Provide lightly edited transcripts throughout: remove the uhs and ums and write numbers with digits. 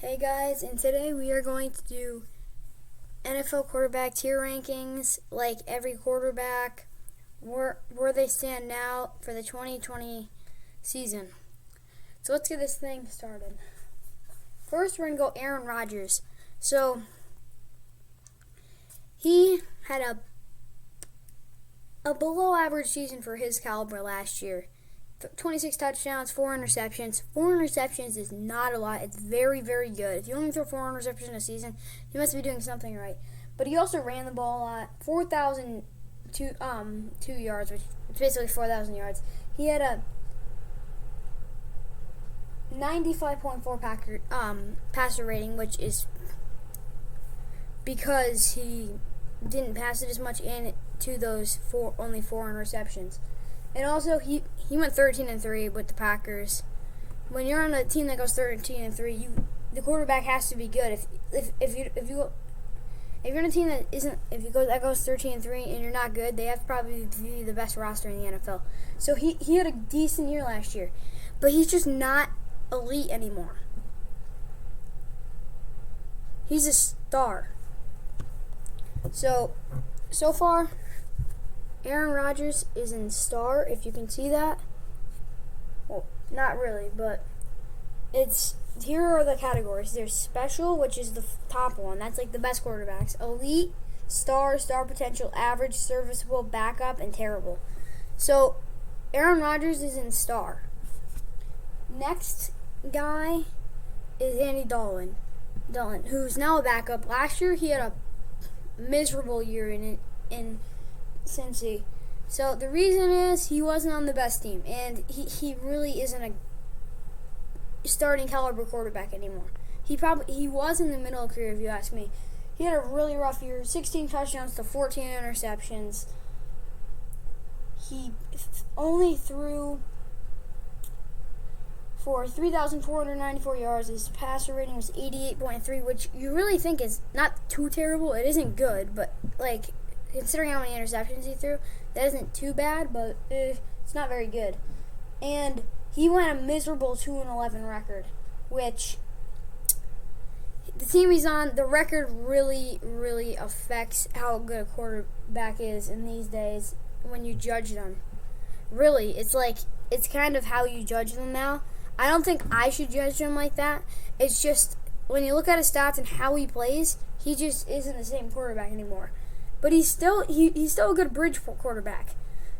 Hey guys, and today we are going to do NFL quarterback tier rankings, like every quarterback, where they stand now for the 2020 season. So let's get this thing started. First, we're going to go Aaron Rodgers. So he had a below average season for his caliber last year. 26 touchdowns, 4 interceptions. 4 interceptions is not a lot. It's very, very good. If you only throw 4 interceptions in a season, you must be doing something right. But he also ran the ball a lot. 4,002 yards, which is basically 4,000 yards. He had a 95.4 passer rating, which is because he didn't pass it as much into those only 4 interceptions. And also, he went 13-3 with the Packers. When you're on a team that goes 13-3, the quarterback has to be good. If you're on a team that goes 13-3 and you're not good, they have to probably be the best roster in the NFL. So he had a decent year last year, but he's just not elite anymore. He's a star. So far, Aaron Rodgers is in star, if you can see that. Well, not really, but here are the categories. There's special, which is the top one. That's like the best quarterbacks. Elite, star potential, average, serviceable, backup, and terrible. So Aaron Rodgers is in star. Next guy is Andy Dalton, who's now a backup. Last year he had a miserable year in Cincy. So the reason is he wasn't on the best team, and he really isn't a starting caliber quarterback anymore. He was in the middle of career, if you ask me. He had a really rough year, 16 touchdowns to 14 interceptions. He only threw for 3,494 yards. His passer rating was 88.3, which you really think is not too terrible. It isn't good, but considering how many interceptions he threw, that isn't too bad, but it's not very good. And he went a miserable 2-11 record, which the team he's on, the record really, really affects how good a quarterback is in these days when you judge them. Really, it's kind of how you judge them now. I don't think I should judge him like that. It's just when you look at his stats and how he plays, he just isn't the same quarterback anymore. But he's still a good bridge quarterback.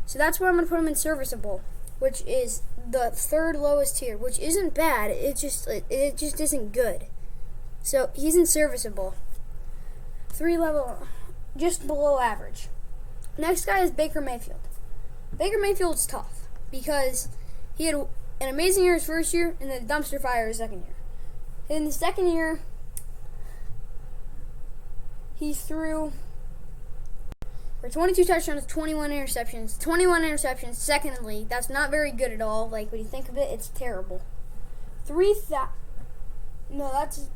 So that's why I'm going to put him in serviceable, which is the third lowest tier, which isn't bad. It just isn't good. So he's in serviceable. 3 level, just below average. Next guy is Baker Mayfield. Baker Mayfield's tough because he had an amazing year his first year and then a dumpster fire his second year. In the second year, he threw for 22 touchdowns, 21 interceptions. 21 interceptions, second in the league. That's not very good at all. Like, when you think of it, it's terrible. That's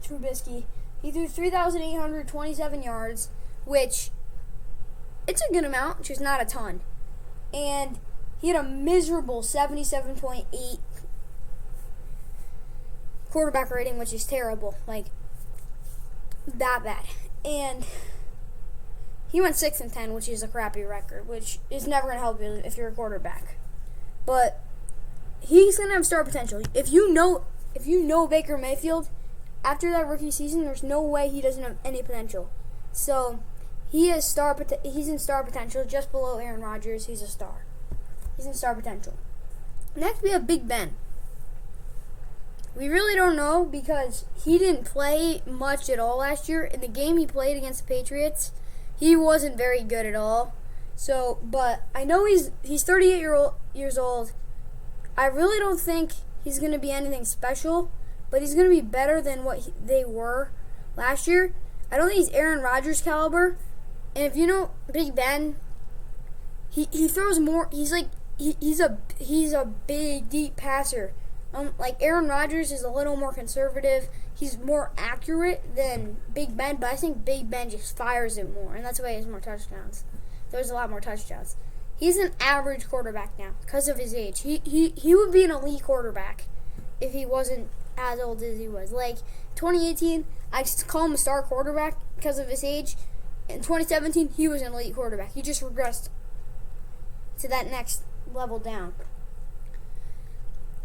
Trubisky. He threw 3,827 yards, which it's a good amount, just not a ton. And he had a miserable 77.8 quarterback rating, which is terrible. Like, that bad. And he went 6-10, which is a crappy record, which is never going to help you if you're a quarterback. But he's going to have star potential. If you know Baker Mayfield, after that rookie season, there's no way he doesn't have any potential. So he's in star potential, just below Aaron Rodgers. He's a star. He's in star potential. Next, we have Big Ben. We really don't know because he didn't play much at all last year. In the game he played against the Patriots, he wasn't very good at all. But I know he's 38 years old. I really don't think he's going to be anything special, but he's going to be better than what they were last year. I don't think he's Aaron Rodgers caliber. And if you know Big Ben, he throws more. He's a big, deep passer. Like Aaron Rodgers is a little more conservative. He's more accurate than Big Ben, but I think Big Ben just fires it more, and that's why he has more touchdowns. There's a lot more touchdowns. He's an average quarterback now because of his age. He would be an elite quarterback if he wasn't as old as he was. Like 2018, I just call him a star quarterback because of his age. In 2017, he was an elite quarterback. He just regressed to that next level down.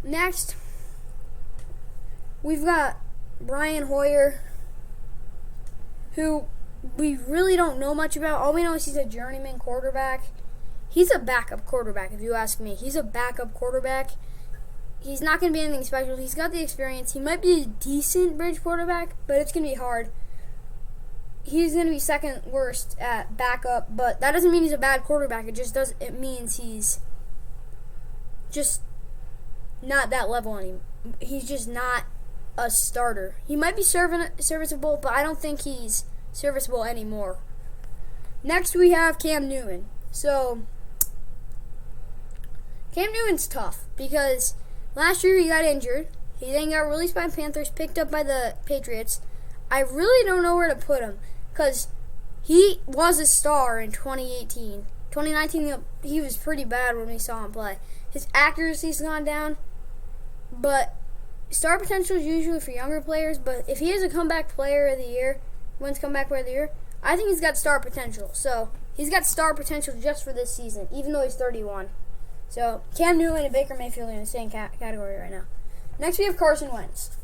Next, we've got Brian Hoyer, who we really don't know much about. All we know is he's a journeyman quarterback. He's a backup quarterback, if you ask me. He's a backup quarterback. He's not going to be anything special. He's got the experience. He might be a decent bridge quarterback, but it's going to be hard. He's going to be second worst at backup, but that doesn't mean he's a bad quarterback. It means he's just not that level anymore. He's just not a starter. He might be serviceable, but I don't think he's serviceable anymore. Next, we have Cam Newton. So, Cam Newton's tough because last year he got injured. He then got released by the Panthers, picked up by the Patriots. I really don't know where to put him because he was a star in 2018. 2019, he was pretty bad when we saw him play. His accuracy's gone down, but star potential is usually for younger players. But if he is a comeback player of the year, wins comeback player of the year, I think he's got star potential. So he's got star potential just for this season, even though he's 31. So Cam Newton and Baker Mayfield are in the same category right now. Next we have Carson Wentz,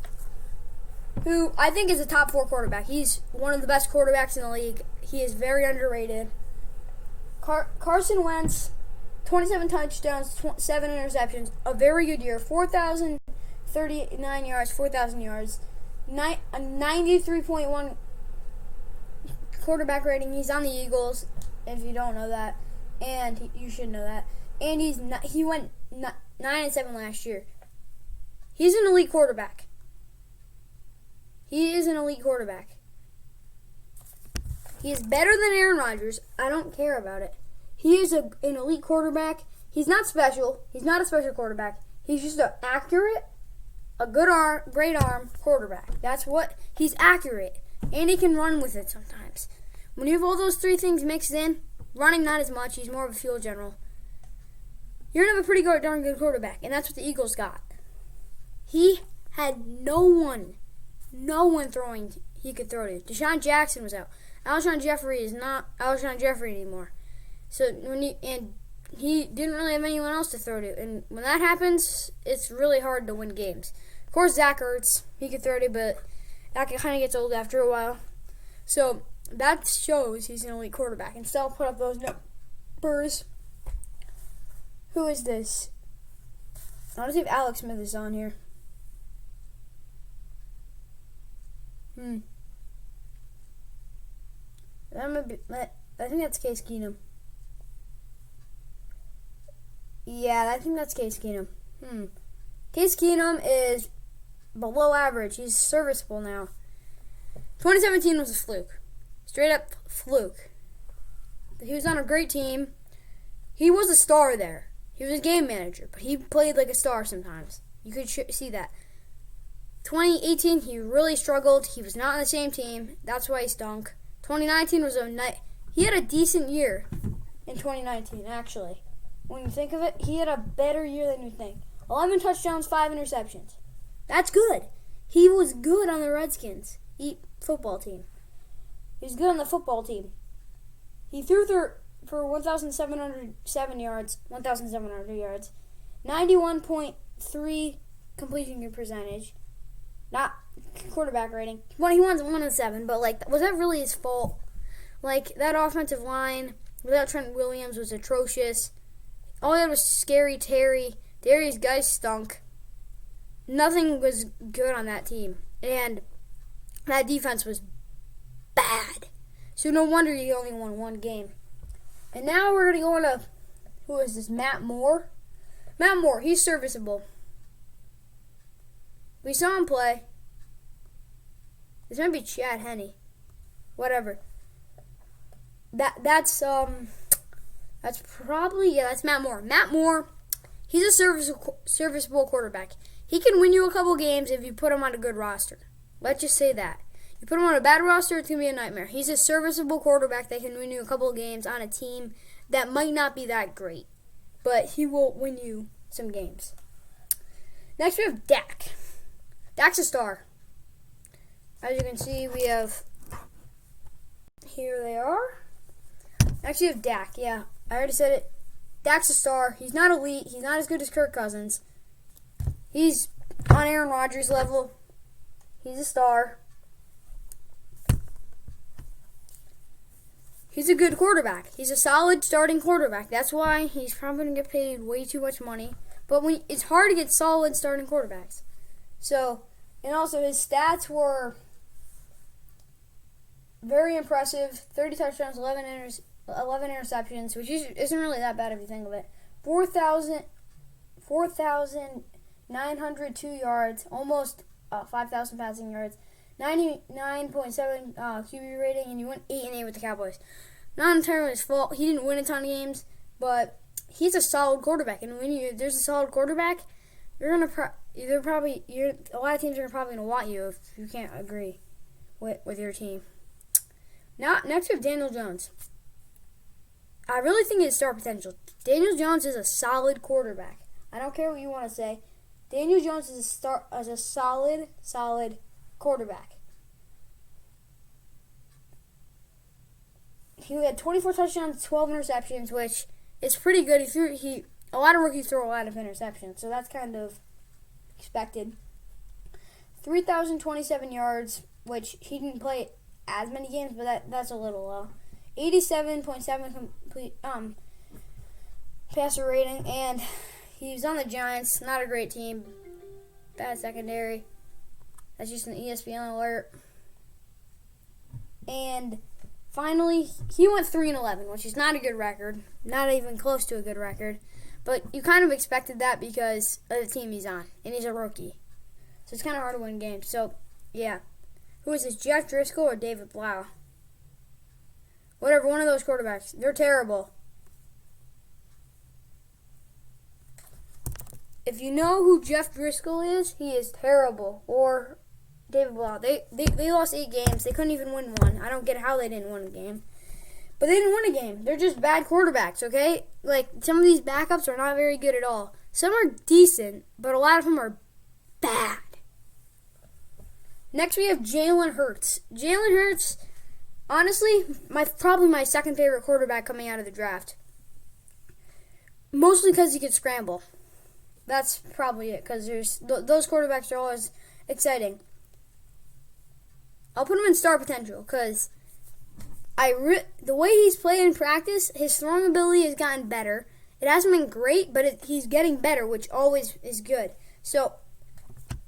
who I think is a top 4 quarterback. He's one of the best quarterbacks in the league. He is very underrated. Carson Wentz, 27 touchdowns, 7 interceptions, a very good year. 4,039 yards, 4,000 yards, a 93.1 quarterback rating. He's on the Eagles, if you don't know that, and you should know that. And he went 9-7 last year. He's an elite quarterback. He is an elite quarterback. He is better than Aaron Rodgers. I don't care about it. He is an elite quarterback. He's not special. He's not a special quarterback. He's just an accurate, a good arm, great arm quarterback. That's what he's accurate, and he can run with it sometimes. When you have all those 3 things mixed in, running not as much. He's more of a field general. You're going to have a pretty darn good quarterback, and that's what the Eagles got. He had no one throwing he could throw to. Deshaun Jackson was out. Alshon Jeffrey is not Alshon Jeffrey anymore. So he didn't really have anyone else to throw to. And when that happens, it's really hard to win games. Of course, Zach Ertz, he could throw to, but that kind of gets old after a while. So that shows he's an elite quarterback. And still put up those numbers. Who is this? I want to see if Alex Smith is on here. I think that's Case Keenum. Yeah, I think that's Case Keenum. Case Keenum is below average. He's serviceable now. 2017 was a fluke. Straight up fluke. He was on a great team. He was a star there. He was a game manager, but he played like a star sometimes. You could see that. 2018, he really struggled. He was not on the same team. That's why he stunk. 2019 was he had a decent year in 2019, actually. When you think of it, he had a better year than you think. 11 touchdowns, 5 interceptions. That's good. He was good on the Redskins football team. He was good on the football team. He threw for 1,707 yards, 1,700 yards, 91.3 completion percentage, not quarterback rating. Well, he won 1 of 7, but was that really his fault? That offensive line without Trent Williams was atrocious. All he had was Scary Terry. Darius Guice stunk. Nothing was good on that team, and that defense was bad. So no wonder he only won 1 game. And now we're going to go into, who is this, Matt Moore? Matt Moore, he's serviceable. We saw him play. This might be Chad Henne. Whatever. That's Matt Moore. Matt Moore, he's a serviceable quarterback. He can win you a couple games if you put him on a good roster. Let's just say that. You put him on a bad roster, it's going to be a nightmare. He's a serviceable quarterback that can win you a couple of games on a team that might not be that great. But he will win you some games. Next we have Dak. Dak's a star. As you can see, we have, here they are. Actually, we have Dak. Yeah, I already said it. Dak's a star. He's not elite. He's not as good as Kirk Cousins. He's on Aaron Rodgers level. He's a star. He's a good quarterback. He's a solid starting quarterback. That's why he's probably going to get paid way too much money. But it's hard to get solid starting quarterbacks. So, and also his stats were very impressive. 30 touchdowns, 11 interceptions, which isn't really that bad if you think of it. 4,902 yards, almost 5,000 passing yards. 99.7 QB rating, and he went 8-8 with the Cowboys. Not entirely his fault. He didn't win a ton of games, but he's a solid quarterback. And when there's a solid quarterback, a lot of teams are probably gonna want you if you can't agree with your team. Now, next we have Daniel Jones. I really think he has star potential. Daniel Jones is a solid quarterback. I don't care what you want to say. Daniel Jones is a solid quarterback. He had 24 touchdowns, 12 interceptions, which is pretty good. A lot of rookies throw a lot of interceptions, so that's kind of expected. 3,027 yards, which he didn't play as many games, but that's a little low. 87.7 complete passer rating, and he's on the Giants. Not a great team. Bad secondary. That's just an ESPN alert. And finally, he went 3-11, which is not a good record. Not even close to a good record. But you kind of expected that because of the team he's on. And he's a rookie. So it's kind of hard to win games. So, yeah. Who is this, Jeff Driscoll or David Blau? Whatever, one of those quarterbacks. They're terrible. If you know who Jeff Driscoll is, he is terrible. Or David Blau. They lost 8 games. They couldn't even win one. I don't get how they didn't win a game. But they didn't win a game. They're just bad quarterbacks, okay? Like, some of these backups are not very good at all. Some are decent, but a lot of them are bad. Next, we have Jalen Hurts. Jalen Hurts, honestly, probably my second favorite quarterback coming out of the draft. Mostly because he could scramble. That's probably it, because those quarterbacks are always exciting. I'll put him in star potential, because the way he's played in practice, his throwing ability has gotten better. It hasn't been great, but he's getting better, which always is good. So,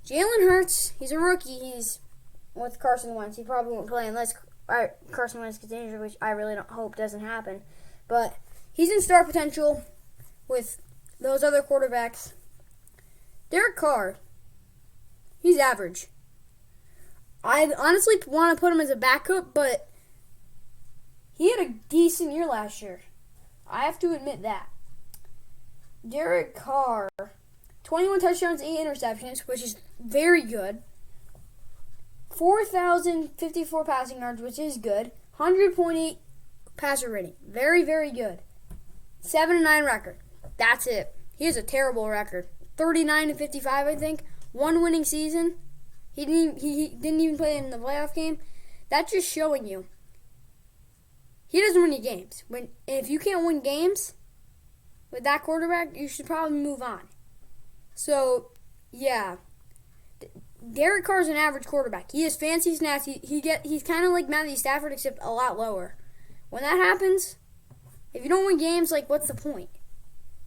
Jalen Hurts, he's a rookie. He's with Carson Wentz. He probably won't play unless Carson Wentz gets injured, which I really don't hope doesn't happen. But he's in star potential with those other quarterbacks. Derek Carr, he's average. I honestly want to put him as a backup, but he had a decent year last year. I have to admit that. Derek Carr, 21 touchdowns, 8 interceptions, which is very good. 4,054 passing yards, which is good. 100.8 passer rating. Very, very good. 7-9 record. That's it. He has a terrible record. 39-55, I think. 1 winning season. He didn't even play in the playoff game. That's just showing you he doesn't win any games. If you can't win games with that quarterback, you should probably move on. So, yeah. Derek Carr's an average quarterback. He has fancy stats. He's kind of like Matthew Stafford, except a lot lower. When that happens, if you don't win games, like, what's the point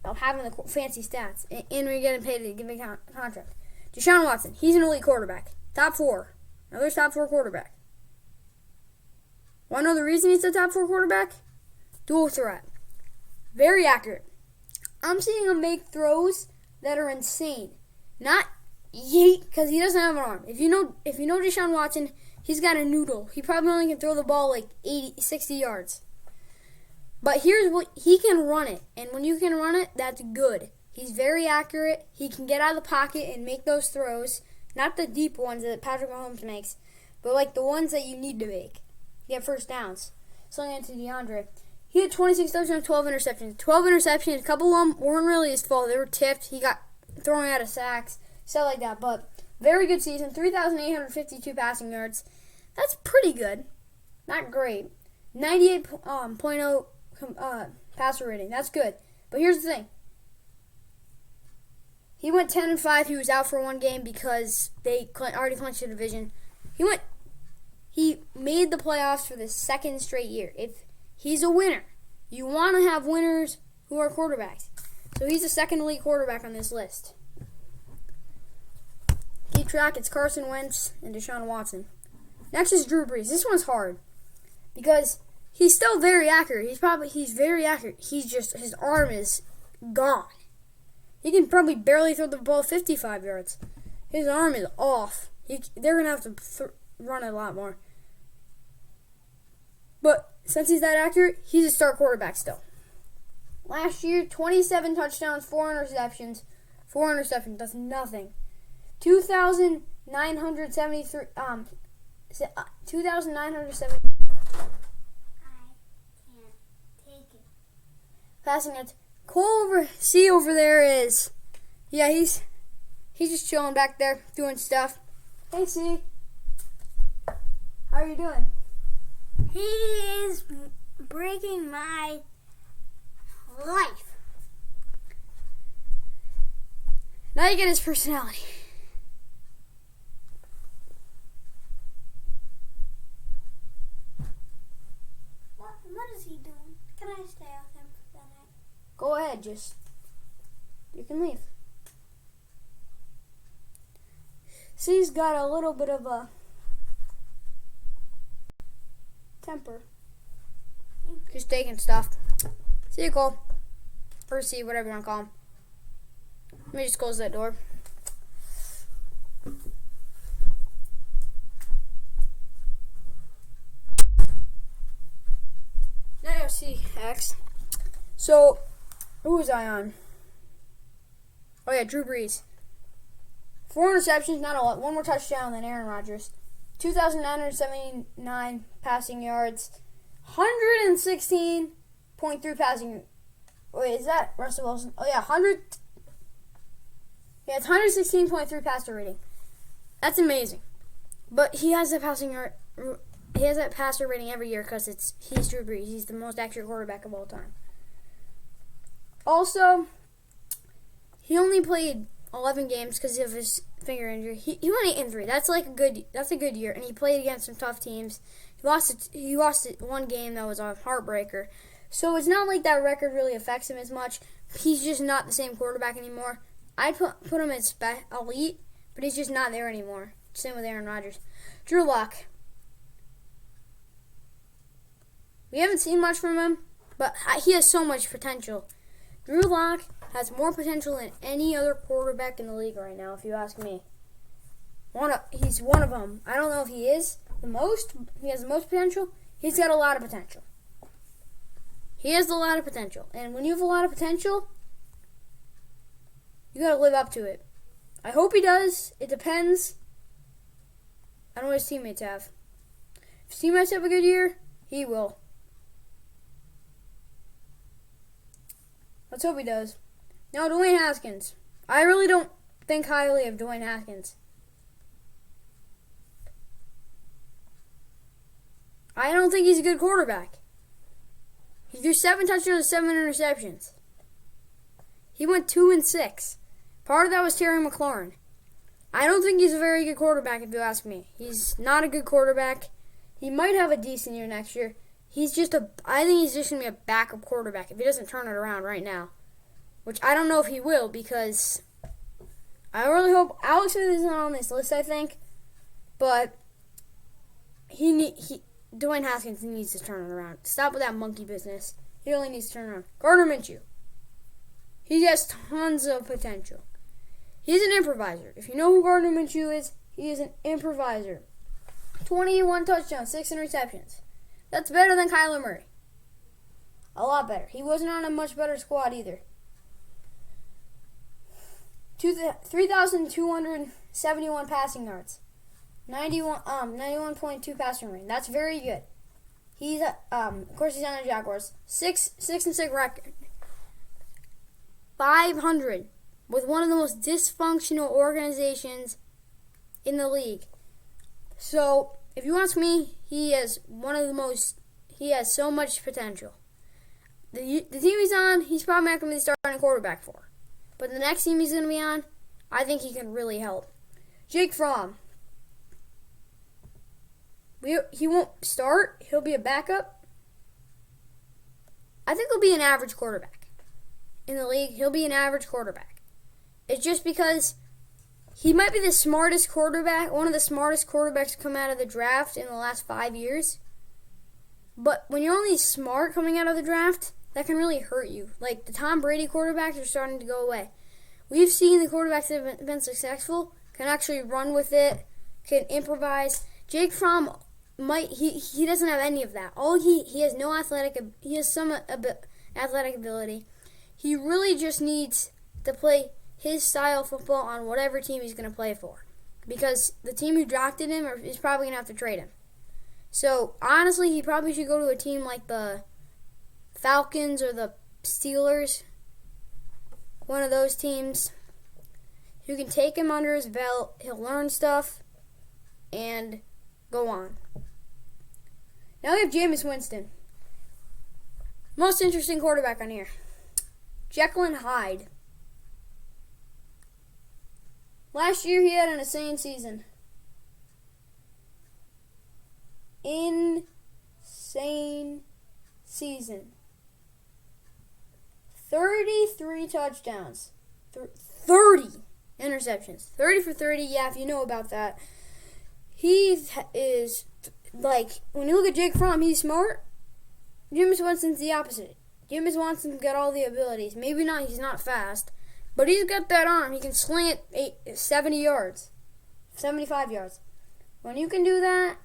of having the fancy stats and we're getting paid to give him a contract? Deshaun Watson, he's an elite quarterback. Top 4. Another top 4 quarterback. Want to know the reason he's a top 4 quarterback? Dual threat. Very accurate. I'm seeing him make throws that are insane. Not yeet, because he doesn't have an arm. If you know Deshaun Watson, he's got a noodle. He probably only can throw the ball like 60 yards. But here's what he can run it. And when you can run it, that's good. He's very accurate. He can get out of the pocket and make those throws. Not the deep ones that Patrick Mahomes makes, but like the ones that you need to make. Get first downs. Slung into DeAndre. He had 26 touchdowns, 12 interceptions. 12 interceptions. A couple of them weren't really his fault. They were tipped. He got thrown out of sacks. Stuff like that. But Very good season. 3,852 passing yards. That's pretty good. Not great. 98.0 passer rating. That's good. But here's the thing. He went 10-5. He was out for one game because they already clinched the division. He made the playoffs for the second straight year. If he's a winner, you want to have winners who are quarterbacks. So he's the second elite quarterback on this list. Keep track. It's Carson Wentz and Deshaun Watson. Next is Drew Brees. This one's hard because he's still very accurate. He's very accurate. His arm is gone. He can probably barely throw the ball 55 yards. His arm is off. They're going to have to run it a lot more. But since he's that accurate, he's a star quarterback still. Last year, 27 touchdowns, 4 interceptions. 4 interceptions, that's nothing. 2,973, 2,970 passing yards. Over there is, he's just chilling back there, doing stuff. Hey, C. How are you doing? He is breaking my life. Now you get his personality. What is he doing? Can I stay with him for the night? Go ahead, you can leave. C's got a little bit of a temper. Just taking stuff. See you, Cole. Or C, whatever you want to call him. Let me just close that door. Now you see X. So, who was I on? Oh yeah, Drew Brees. 4 interceptions, not a lot. 1 more touchdown than Aaron Rodgers. 2,979 passing yards. 116.3 passing. Wait, is that Russell Wilson? Oh yeah, 100. Yeah, it's 116.3 passer rating. That's amazing. But he has that passer rating every year because he's Drew Brees. He's the most accurate quarterback of all time. Also, he only played 11 games because of his finger injury. He went 8-3. That's a good year, and he played against some tough teams. He lost one game that was a heartbreaker. So it's not like that record really affects him as much. He's just not the same quarterback anymore. I'd put him as elite, but he's just not there anymore. Same with Aaron Rodgers. Drew Lock. We haven't seen much from him, but he has so much potential. Drew Lock has more potential than any other quarterback in the league right now, if you ask me. He's one of them. I don't know if he is the most. He has the most potential. He's got a lot of potential. He has a lot of potential. And when you have a lot of potential, you got to live up to it. I hope he does. It depends on what his teammates have. If his teammates have a good year, he will. Let's hope he does. Now, Dwayne Haskins. I really don't think highly of Dwayne Haskins. I don't think he's a good quarterback. He threw 7 touchdowns and 7 interceptions. He went 2-6. Part of that was Terry McLaurin. I don't think he's a very good quarterback, if you ask me. He's not a good quarterback. He might have a decent year next year. I think he's just going to be a backup quarterback if he doesn't turn it around right now. Which I don't know if he will, because I really hope Alex Smith isn't on this list, I think. But Dwayne Haskins needs to turn it around. Stop with that monkey business. He really needs to turn it around. Gardner Minshew. He has tons of potential. He's an improviser. If you know who Gardner Minshew is, he is an improviser. 21 touchdowns, 6 interceptions. That's better than Kyler Murray. A lot better. He wasn't on a much better squad either. 3,271 passing yards. 91.2 passing rating. That's very good. He's of course he's on the Jaguars. 6-6 record. 500 with one of the most dysfunctional organizations in the league. So, if you ask me, he has so much potential. The team he's on, he's probably not going to be the starting quarterback for. But the next team he's going to be on, I think he can really help. Jake Fromm. He won't start. He'll be a backup. I think he'll be an average quarterback. In the league, he'll be an average quarterback. It's just because he might be the smartest quarterback, one of the smartest quarterbacks to come out of the draft in the last 5 years. But when you're only smart coming out of the draft, that can really hurt you. Like the Tom Brady quarterbacks are starting to go away. We've seen the quarterbacks that have been successful can actually run with it, can improvise. Jake Fromm he doesn't have any of that. He has no he has some athletic ability. He really just needs to play his style of football on whatever team he's going to play for, because the team who drafted him is probably going to have to trade him. So honestly, he probably should go to a team like the Falcons or the Steelers, one of those teams who can take him under his belt. He'll learn stuff and go on. Now we have Jameis Winston. Most interesting quarterback on here. Jekyll and Hyde. Last year he had an insane season. Insane season. 33 touchdowns. 30 interceptions. 30 for 30, yeah, if you know about that. He is, like, when you look at Jake Fromm, he's smart. Jameis Winston's the opposite. Jameis Winston's got all the abilities. Maybe not, he's not fast, but he's got that arm. He can sling it 70 yards, 75 yards. When you can do that,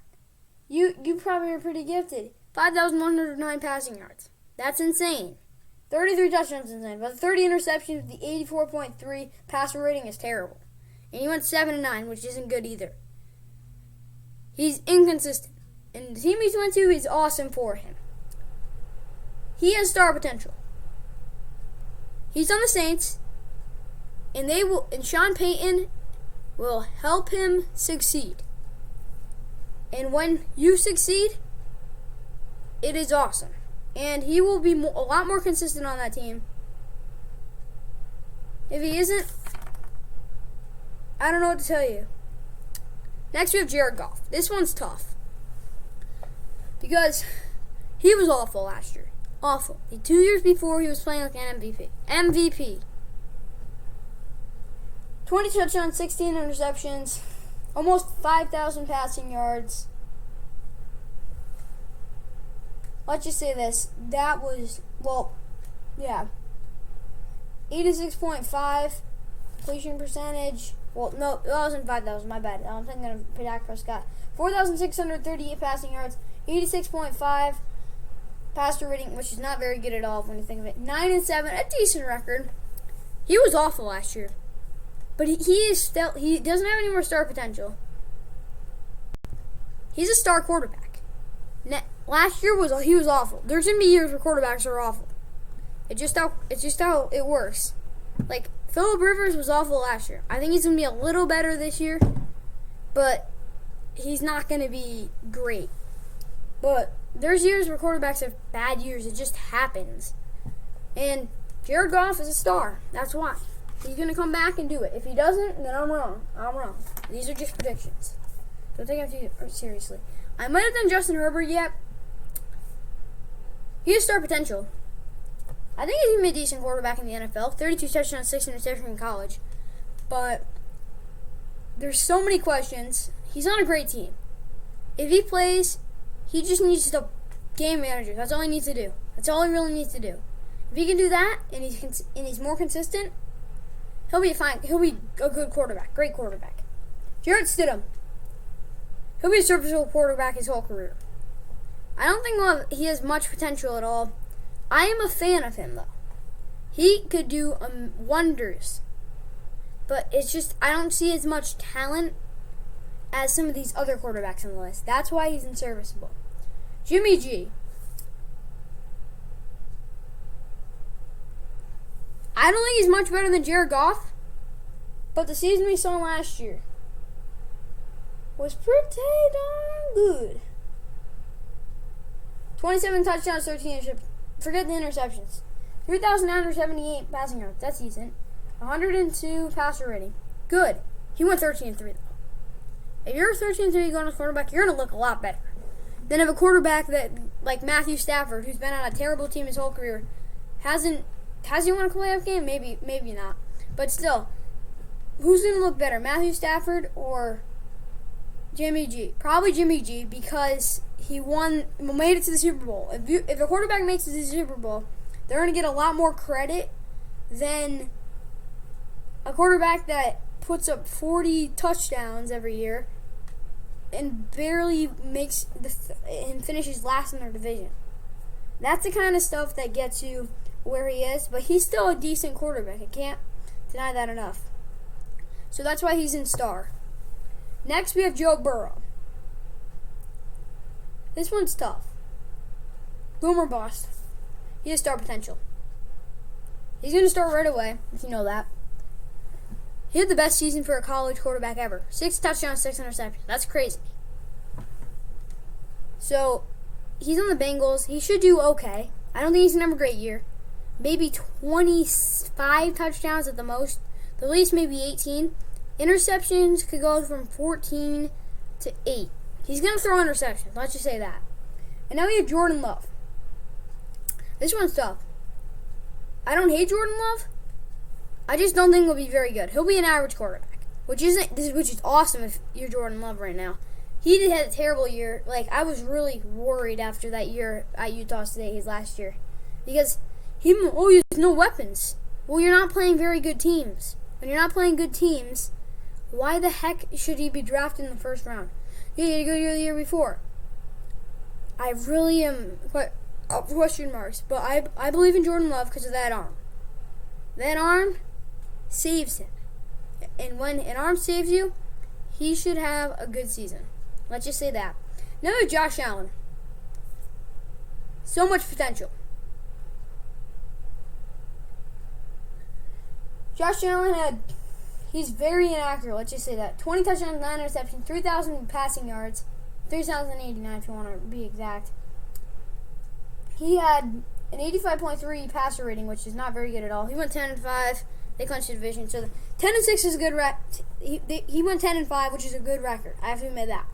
you probably are pretty gifted. 5,109 passing yards. That's insane. 33 touchdowns is insane, but 30 interceptions with the 84.3 passer rating is terrible. And he went 7-9, which isn't good either. He's inconsistent. And the team he's went to is awesome for him. He has star potential. He's on the Saints, and Sean Payton will help him succeed. And when you succeed, it is awesome. And he will be a lot more consistent on that team. If he isn't, I don't know what to tell you. Next we have Jared Goff. This one's tough, because he was awful last year. Awful. The 2 years before, he was playing like an MVP. 20 touchdowns, 16 interceptions, almost 5,000 passing yards. Let's just say this. That was, 86.5 completion percentage. Well, no, that wasn't 5,000. My bad. I'm thinking of Dak Prescott. 4,638 passing yards, 86.5 passer rating, which is not very good at all when you think of it. 9-7, a decent record. He was awful last year, but he doesn't have any more star potential. He's a star quarterback. Last year he was awful. There's gonna be years where quarterbacks are awful. It's just how it works. Like Phillip Rivers was awful last year. I think he's gonna be a little better this year, but he's not gonna be great. But there's years where quarterbacks have bad years. It just happens. And Jared Goff is a star. That's why. He's going to come back and do it. If he doesn't, then I'm wrong. These are just predictions. Don't take them too seriously. I might have done Justin Herbert yet. He has star potential. I think he's going to be a decent quarterback in the NFL. 32 touchdowns, 6 interceptions in college. But there's so many questions. He's on a great team. If he plays, he just needs to game manager. That's all he needs to do. That's all he really needs to do. If he can do that, and he's more consistent, he'll be fine. He'll be a good quarterback, great quarterback. Jarrett Stidham, he'll be a serviceable quarterback his whole career. I don't think he has much potential at all. I am a fan of him though. He could do wonders, but it's just I don't see as much talent as some of these other quarterbacks on the list. That's why he's unserviceable. Jimmy G. I don't think he's much better than Jared Goff, but the season we saw last year, was pretty darn good. 27 touchdowns, 13 interceptions. Forget the interceptions. 3,978 passing yards. That's decent. 102 passer rating. Good. He went 13-3 though. If you're 13-3 going to quarterback, you're going to look a lot better than if a quarterback that like Matthew Stafford, who's been on a terrible team his whole career, has he won a playoff game? Maybe not. But still, who's going to look better, Matthew Stafford or Jimmy G? Probably Jimmy G, because he made it to the Super Bowl. If a quarterback makes it to the Super Bowl, they're going to get a lot more credit than a quarterback that puts up 40 touchdowns every year and barely makes and finishes last in their division. That's the kind of stuff that gets you where he is, but he's still a decent quarterback. I can't deny that enough. So that's why he's in star. Next, we have Joe Burrow. This one's tough. Boom or bust. He has star potential. He's going to start right away, if you know that. He had the best season for a college quarterback ever. 6 touchdowns, 6 interceptions. That's crazy. So, he's on the Bengals. He should do okay. I don't think he's going to have a great year. Maybe 25 touchdowns at the most. The least, maybe 18. Interceptions could go from 14 to 8. He's going to throw interceptions. Let's just say that. And now we have Jordan Love. This one's tough. I don't hate Jordan Love. I just don't think he'll be very good. He'll be an average quarterback, which is awesome if you're Jordan Love right now. He had a terrible year. Like, I was really worried after that year at Utah State, his last year, because he has no weapons. Well, you're not playing very good teams. When you're not playing good teams, why the heck should he be drafted in the first round? He had a good year the year before. I really am question marks, but I believe in Jordan Love because of that arm. That arm saves him. And when an arm saves you, he should have a good season. Let's just say that. Now there's Josh Allen. So much potential. Josh Allen he's very inaccurate, let's just say that. 20 touchdowns, 9 interceptions, 3,000 passing yards, 3,089 if you want to be exact. He had an 85.3 passer rating, which is not very good at all. He went 10-5. They clinched the division. So 10-6 is a good record. He went 10-5, which is a good record. I have to admit that.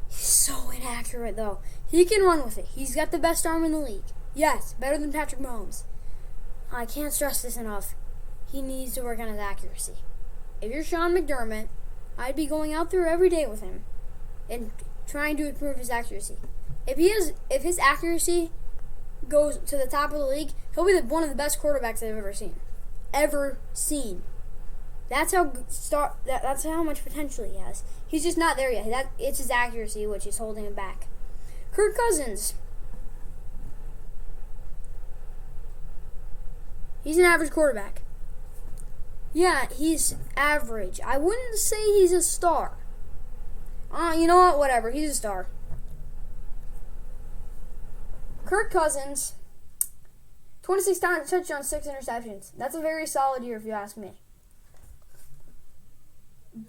He's so inaccurate, though. He can run with it. He's got the best arm in the league. Yes, better than Patrick Mahomes. I can't stress this enough. He needs to work on his accuracy. If you're Sean McDermott, I'd be going out there every day with him and trying to improve his accuracy. If his accuracy goes to the top of the league, he'll be one of the best quarterbacks I've ever seen. That's how much potential he has. He's just not there yet. It's his accuracy which is holding him back. Kirk Cousins. He's an average quarterback. Yeah, he's average. I wouldn't say he's a star. You know what? Whatever. He's a star. Kirk Cousins, 26 touchdowns, 6 interceptions. That's a very solid year if you ask me.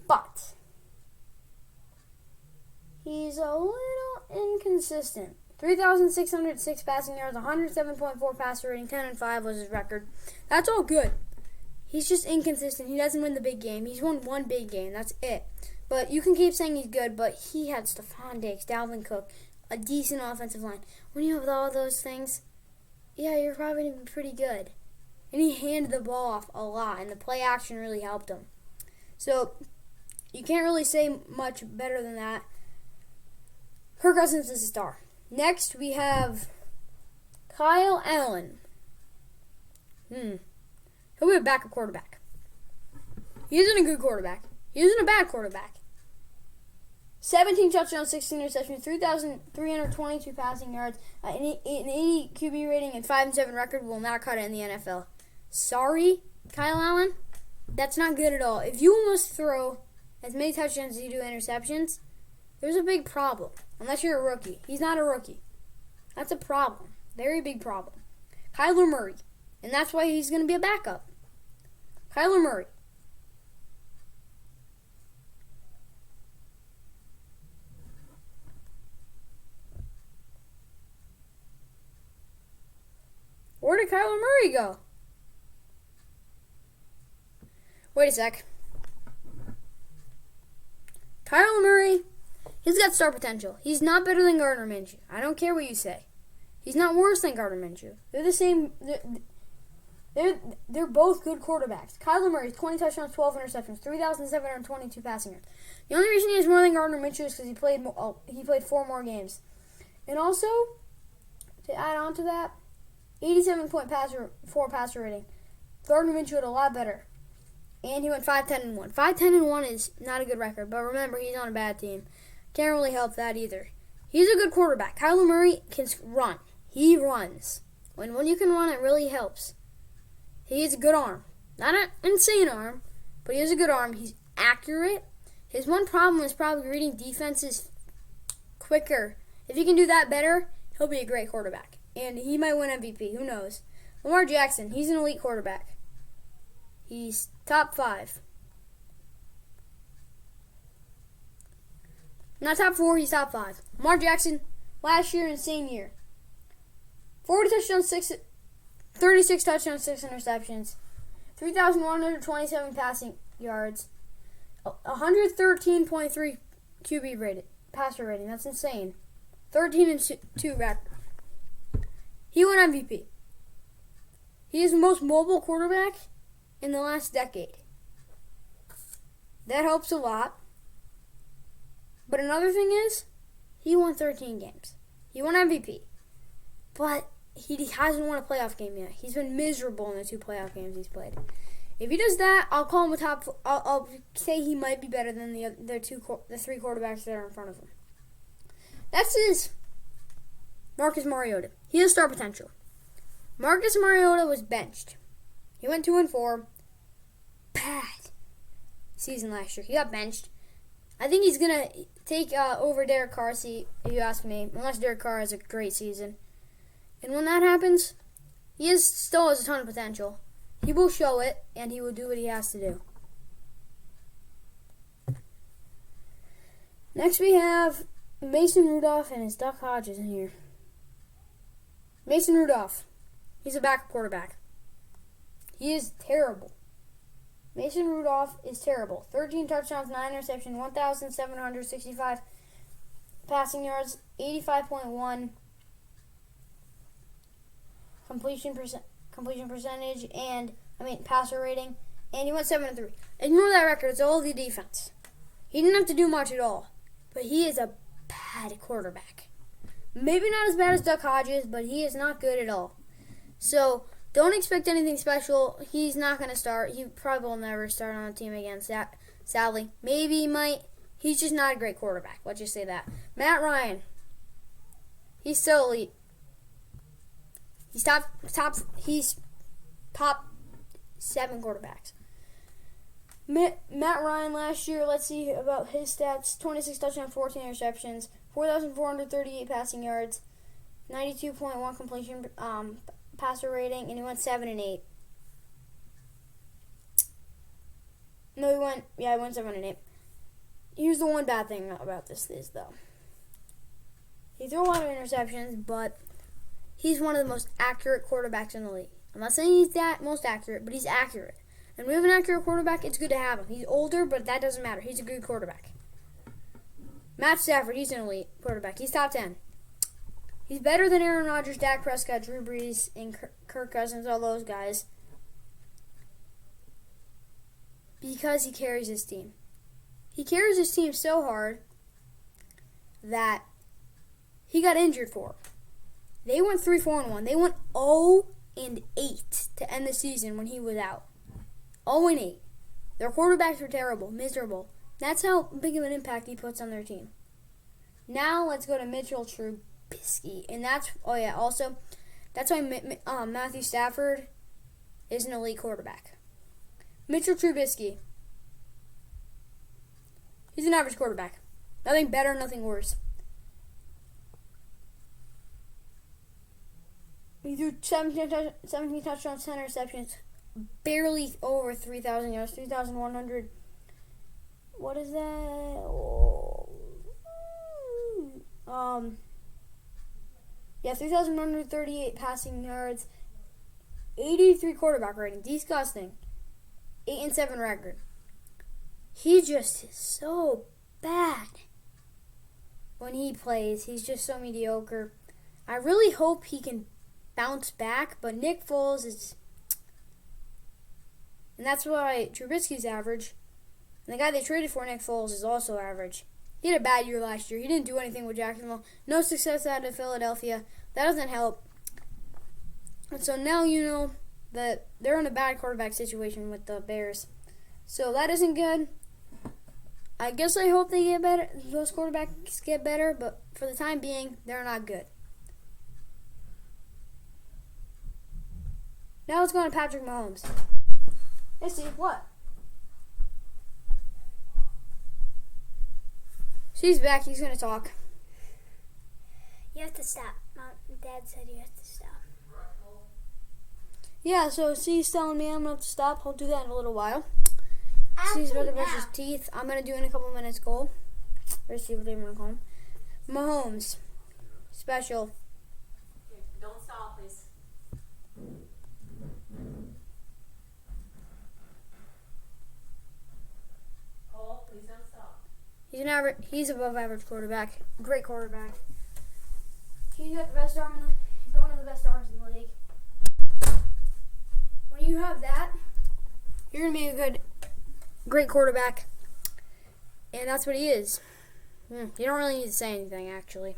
But he's a little inconsistent. 3,606 passing yards, 107.4 passer rating, 10-5 was his record. That's all good. He's just inconsistent. He doesn't win the big game. He's won one big game. That's it. But you can keep saying he's good, but he had Stephon Diggs, Dalvin Cook, a decent offensive line. When you have all those things, yeah, you're probably going to be pretty good. And he handed the ball off a lot, and the play action really helped him. So, you can't really say much better than that. Kirk Cousins is a star. Next, we have Kyle Allen. He'll be a backup quarterback. He isn't a good quarterback. He isn't a bad quarterback. 17 touchdowns, 16 interceptions, 3,322 passing yards, an 80 QB rating, and 5-7 record will not cut it in the NFL. Sorry, Kyle Allen. That's not good at all. If you must throw as many touchdowns as you do interceptions, there's a big problem. Unless you're a rookie. He's not a rookie. That's a problem. Very big problem. Kyler Murray. And that's why he's going to be a backup. Kyler Murray. Where did Kyler Murray go? Wait a sec. Kyler Murray, he's got star potential. He's not better than Gardner Minshew. I don't care what you say. He's not worse than Gardner Minshew. They're the same. They're both good quarterbacks. Kyler Murray, 20 touchdowns, 12 interceptions, 3,722 passing yards. The only reason he has more than Gardner Minshew is because he played 4 more games. And also, to add on to that, 87-point passer rating. Gardner Minshew had a lot better. And he went 5-10-1. 5-10-1 is not a good record, but remember, he's on a bad team. Can't really help that either. He's a good quarterback. Kyler Murray can run. He runs. When you can run, it really helps. He has a good arm. Not an insane arm, but he has a good arm. He's accurate. His one problem is probably reading defenses quicker. If he can do that better, he'll be a great quarterback. And he might win MVP. Who knows? Lamar Jackson, he's an elite quarterback. He's top 5. Not top 4, he's top 5. Lamar Jackson, last year, insane year. 40 touchdowns, 36 touchdowns, 6 interceptions, 3,127 passing yards, 113.3 QB rated, passer rating. That's insane. 13-2 record. He won MVP. He is the most mobile quarterback in the last decade. That helps a lot. But another thing is, he won 13 games. He won MVP. But he hasn't won a playoff game yet. He's been miserable in the 2 playoff games he's played. If he does that, I'll call him a top. I'll say he might be better than the 3 quarterbacks that are in front of him. That's Marcus Mariota. He has star potential. Marcus Mariota was benched. He went 2-4. Bad season last year. He got benched. I think he's gonna take over Derek Carr's seat, if you ask me, unless Derek Carr has a great season. And when that happens, he still has a ton of potential. He will show it, and he will do what he has to do. Next we have Mason Rudolph and his Duck Hodges in here. Mason Rudolph. He's a backup quarterback. He is terrible. Mason Rudolph is terrible. 13 touchdowns, 9 interceptions, 1,765 passing yards, 85.1 completion percentage, and passer rating, and he went 7-3. Ignore that record. It's all the defense. He didn't have to do much at all, but he is a bad quarterback. Maybe not as bad as Duck Hodges, but he is not good at all. So don't expect anything special. He's not going to start. He probably will never start on a team again, sadly. Maybe he might. He's just not a great quarterback. Let's just say that. Matt Ryan. He's so elite. He's top 7 quarterbacks. Matt Ryan last year, let's see about his stats. 26 touchdowns, 14 interceptions, 4,438 passing yards, 92.1 completion passer rating, and he went 7-8. No, he went 7-8. Here's the one bad thing about this though. He threw a lot of interceptions, but he's one of the most accurate quarterbacks in the league. I'm not saying he's that most accurate, but he's accurate. And when we have an accurate quarterback, it's good to have him. He's older, but that doesn't matter. He's a good quarterback. Matt Stafford, he's an elite quarterback. He's top 10. He's better than Aaron Rodgers, Dak Prescott, Drew Brees, and Kirk Cousins, all those guys, because he carries his team. He carries his team so hard that he got injured for it. They went 3-4-1. They went 0-8 to end the season when he was out. 0-8. Their quarterbacks were terrible, miserable. That's how big of an impact he puts on their team. Now let's go to Mitchell Trubisky, and that's why Matthew Stafford is an elite quarterback. Mitchell Trubisky. He's an average quarterback. Nothing better, nothing worse. He threw 17 touchdowns, 10 interceptions, barely over 3,000 yards, 3,100. What is that? 3,138 passing yards, 83 quarterback rating. Disgusting. 8-7 record. He just is so bad when he plays. He's just so mediocre. I really hope he can bounce back, but Nick Foles is... And that's why Trubisky's average. And the guy they traded for, Nick Foles, is also average. He had a bad year last year. He didn't do anything with Jacksonville. No success out of Philadelphia. That doesn't help. And so now you know that they're in a bad quarterback situation with the Bears. So that isn't good. I guess I hope they get better. Those quarterbacks get better, but for the time being, they're not good. Now let's go on to Patrick Mahomes. Hey, Steve, what? Steve's back. He's going to talk. You have to stop. Dad said you have to stop. Yeah, so Steve's telling me I'm going to have to stop. I'll do that in a little while. Steve's about to brush his teeth. I'm going to do in a couple minutes goal. Let's see what they want to call him. Mahomes. Special. Okay, don't stop, please. Cole, please don't stop. He's above average quarterback. Great quarterback. He's got the best arm he's one of the best arms in the league. When you have that, you're gonna be a great quarterback. And that's what he is. You don't really need to say anything, actually.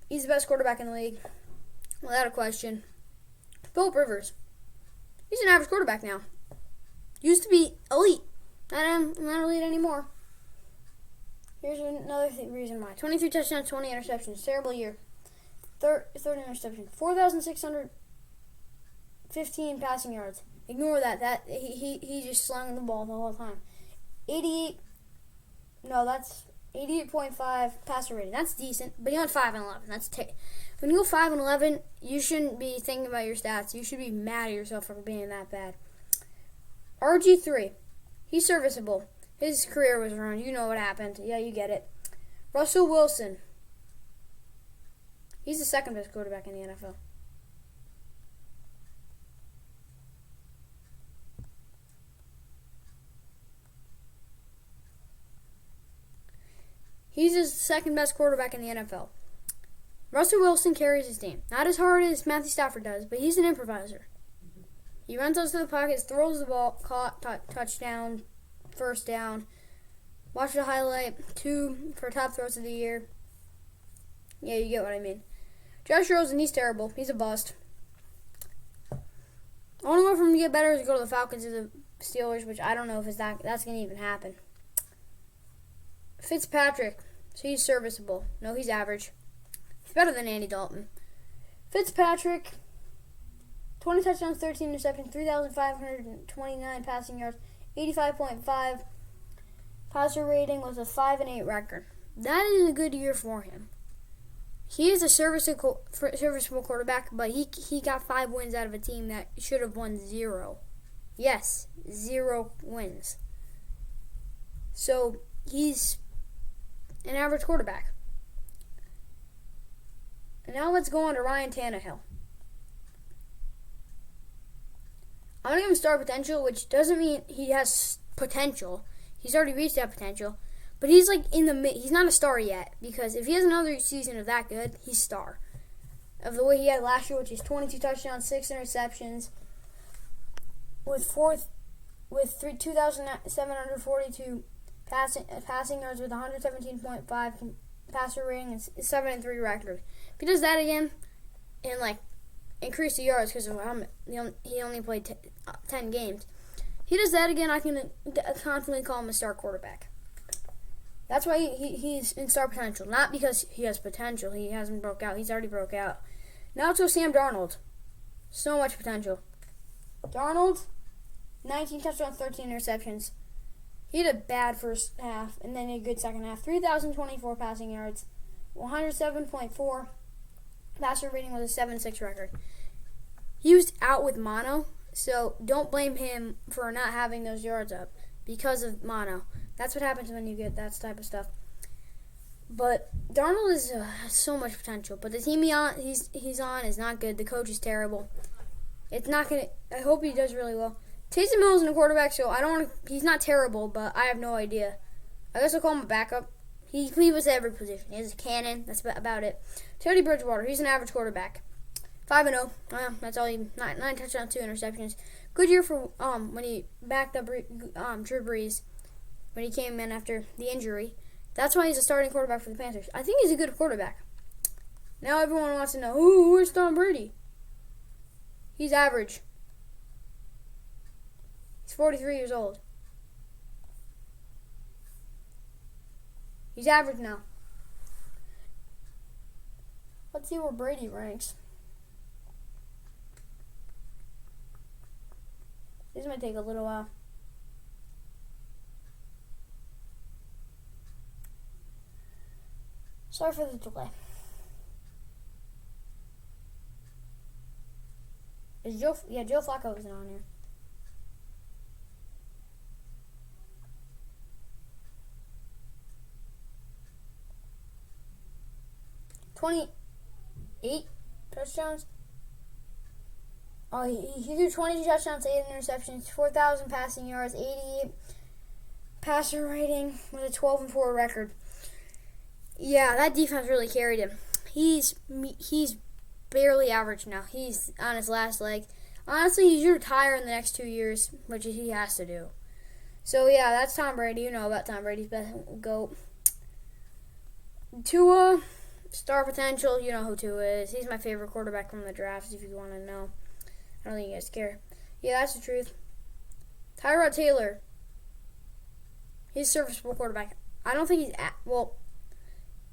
He's the best quarterback in the league. Without a question. Philip Rivers. He's an average quarterback now. Used to be elite. Not elite anymore. Here's another reason why. 23 touchdowns, 20 interceptions. Terrible year. Third interception. 4,615 passing yards. Ignore that. He just slung the ball the whole time. 88.5 passer rating. That's decent. But he went 5-11. When you go 5-11, you shouldn't be thinking about your stats. You should be mad at yourself for being that bad. RG3. He's serviceable. His career was ruined. You know what happened. Yeah, you get it. Russell Wilson. He's the second best quarterback in the NFL. He's the second best quarterback in the NFL. Russell Wilson carries his team. Not as hard as Matthew Stafford does, but he's an improviser. He runs us to the pockets, throws the ball, caught, touchdown, first down. Watch the highlight. 2 for top throws of the year. Yeah, you get what I mean. Josh Rosen, he's terrible. He's a bust. Only way for him to get better is to go to the Falcons or the Steelers, which I don't know if that's going to even happen. Fitzpatrick, so he's serviceable. No, he's average. He's better than Andy Dalton. Fitzpatrick, 20 touchdowns, 13 interceptions, 3,529 passing yards, 85.5 passer rating with a 5-8 record. That is a good year for him. He is a serviceable quarterback, but he got 5 wins out of a team that should have won 0. Yes, 0 wins. So he's an average quarterback. And now let's go on to Ryan Tannehill. I'm going to give him star potential, which doesn't mean he has potential. He's already reached that potential. But he's like he's not a star yet, because if he has another season of that good, he's star. Of the way he had last year, which is 22 touchdowns, 6 interceptions, with 2,742 passing yards with 117.5 passer rating and 7-3 record. If he does that again and increase the yards because he only played 10 games. He does that again, I can confidently call him a star quarterback. That's why he's in star potential. Not because he has potential. He hasn't broke out. He's already broke out. Now let's go Sam Darnold. So much potential. Darnold, 19 touchdowns, 13 interceptions. He had a bad first half and then a good second half. 3,024 passing yards, 107.4 passer rating with a 7-6 record. He was out with mono, so don't blame him for not having those yards up because of mono. That's what happens when you get that type of stuff. But Darnold has so much potential. But the team he's on is not good. The coach is terrible. It's not gonna. I hope he does really well. Taysom Hill isn't a quarterback, so I don't want to. He's not terrible, but I have no idea. I guess I'll call him a backup. He was at every position. He has a cannon. That's about it. Teddy Bridgewater. He's an average quarterback. 5-0. That's all. Nine touchdowns, 2 interceptions. Good year for when he backed up Drew Brees when he came in after the injury. That's why he's a starting quarterback for the Panthers. I think he's a good quarterback. Now everyone wants to know, where's Tom Brady? He's average. He's 43 years old. He's average now. Let's see where Brady ranks. This might take a little while. Sorry for the delay. Is Joe Flacco isn't on here. $28 touchdowns. Oh, he threw 22 touchdowns, 8 interceptions, 4,000 passing yards, 88 passer rating with a 12-4 record. Yeah, that defense really carried him. He's barely average now. He's on his last leg. Honestly, he should retire in the next 2 years, which he has to do. So, yeah, that's Tom Brady. You know about Tom Brady's best GOAT. Tua, star potential. You know who Tua is. He's my favorite quarterback from the drafts, if you want to know. I don't think you guys care. Yeah, that's the truth. Tyrod Taylor. He's a serviceable quarterback. I don't think he's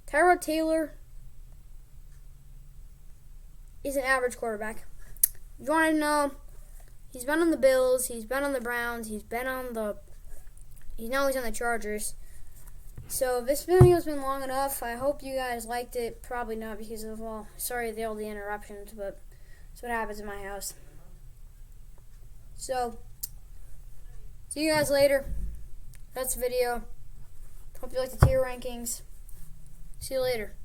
Tyrod Taylor is an average quarterback. If you want to know, he's been on the Bills, he's been on the Browns, he's on the Chargers. So this video's been long enough. I hope you guys liked it. Probably not because of all the interruptions, but that's what happens in my house. So, see you guys later. That's the video. Hope you like the tier rankings. See you later.